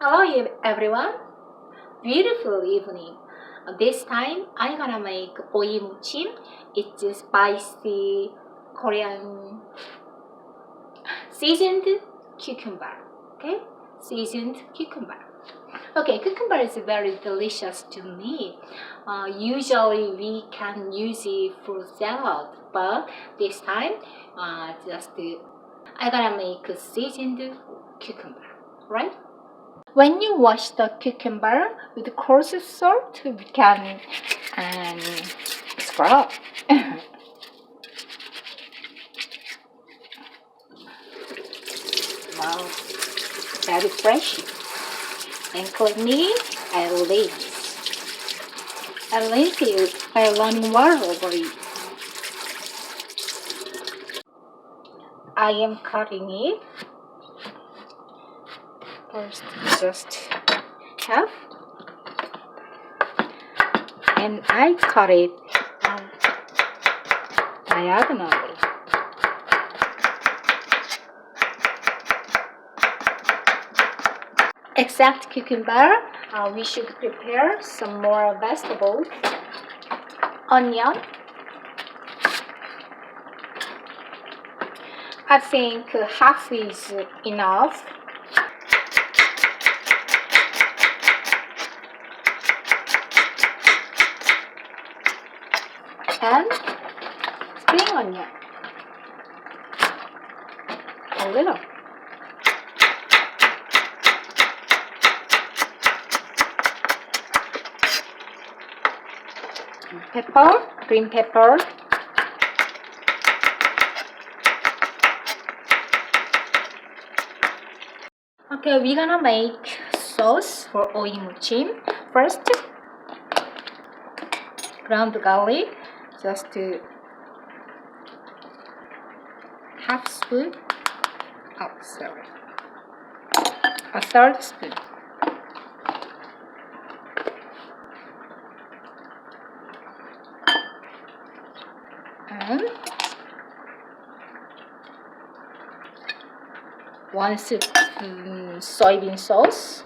Hello everyone, beautiful evening. This time I'm gonna make Oimuchim. It's a spicy Korean seasoned cucumber. Okay, seasoned cucumber. Okay, cucumber is very delicious to me. Usually we can use it for salad, but this time I'm gonna make a seasoned cucumber, right? When you wash the cucumber with coarse salt, we can scrub. Wow, very fresh and clean and rinse. And rinse it by running water over it. I am cutting it. First, just half, and I cut it diagonally. Except cucumber, we should prepare some more vegetables. Onion. I think half is enough. And spring onion, a little. Pepper, green pepper. Okay, we're gonna make sauce for Oimuchim. First, ground garlic. Just half spoon. Oh, sorry. A third spoon. And 1 spoon soybean sauce.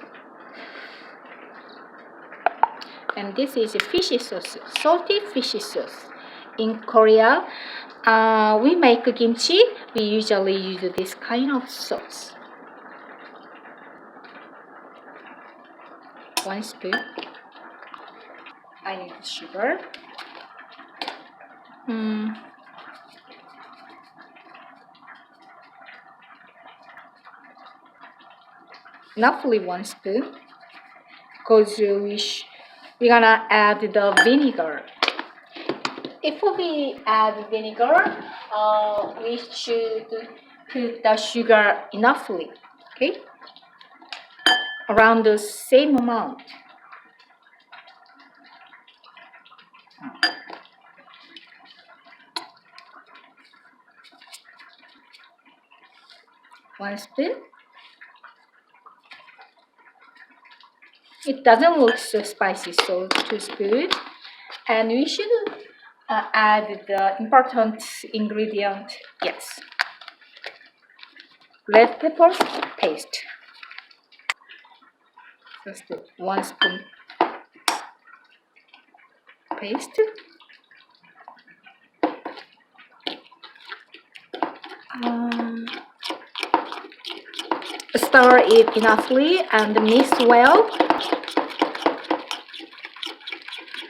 And this is a fishy sauce, salty fishy sauce. In Korea, we make kimchi. We usually use this kind of sauce. 1 spoon. I need sugar. Roughly 1 spoon, because we're gonna add the vinegar. If we add vinegar, we should put the sugar enoughly, okay? Around the same amount. One spoon. It doesn't look so spicy, so 2 spoons. And we should add the important ingredient, yes, red pepper paste. Just 1 spoon paste. Stir it enoughly and mix well.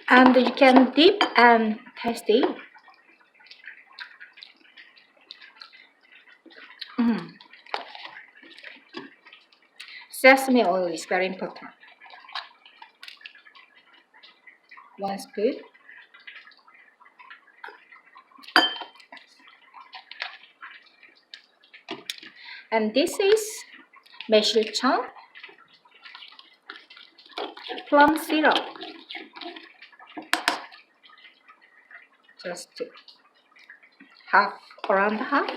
And you can dip and taste it. Sesame oil is very important. 1 spoon. And this is 매실청, plum syrup. Just half, around half.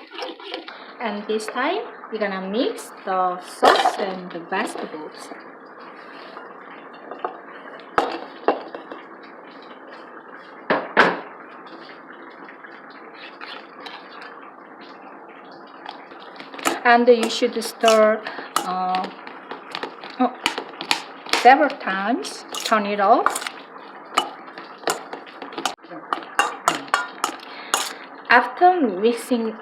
And this time we're gonna mix the sauce and the vegetables. And you should stir several times. Turn it off. After mixing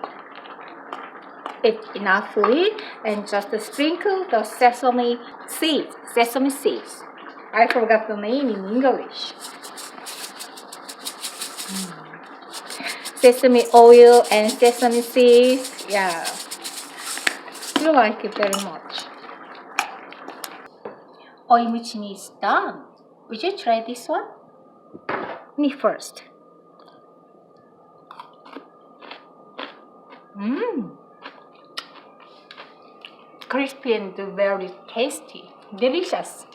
it enoughly, and just sprinkle the sesame seeds. Sesame seeds. I forgot the name in English. Sesame oil and sesame seeds. Yeah, you like it very much. Oimuchim is done. Would you try this one? Me first. Crispy and very tasty. Delicious.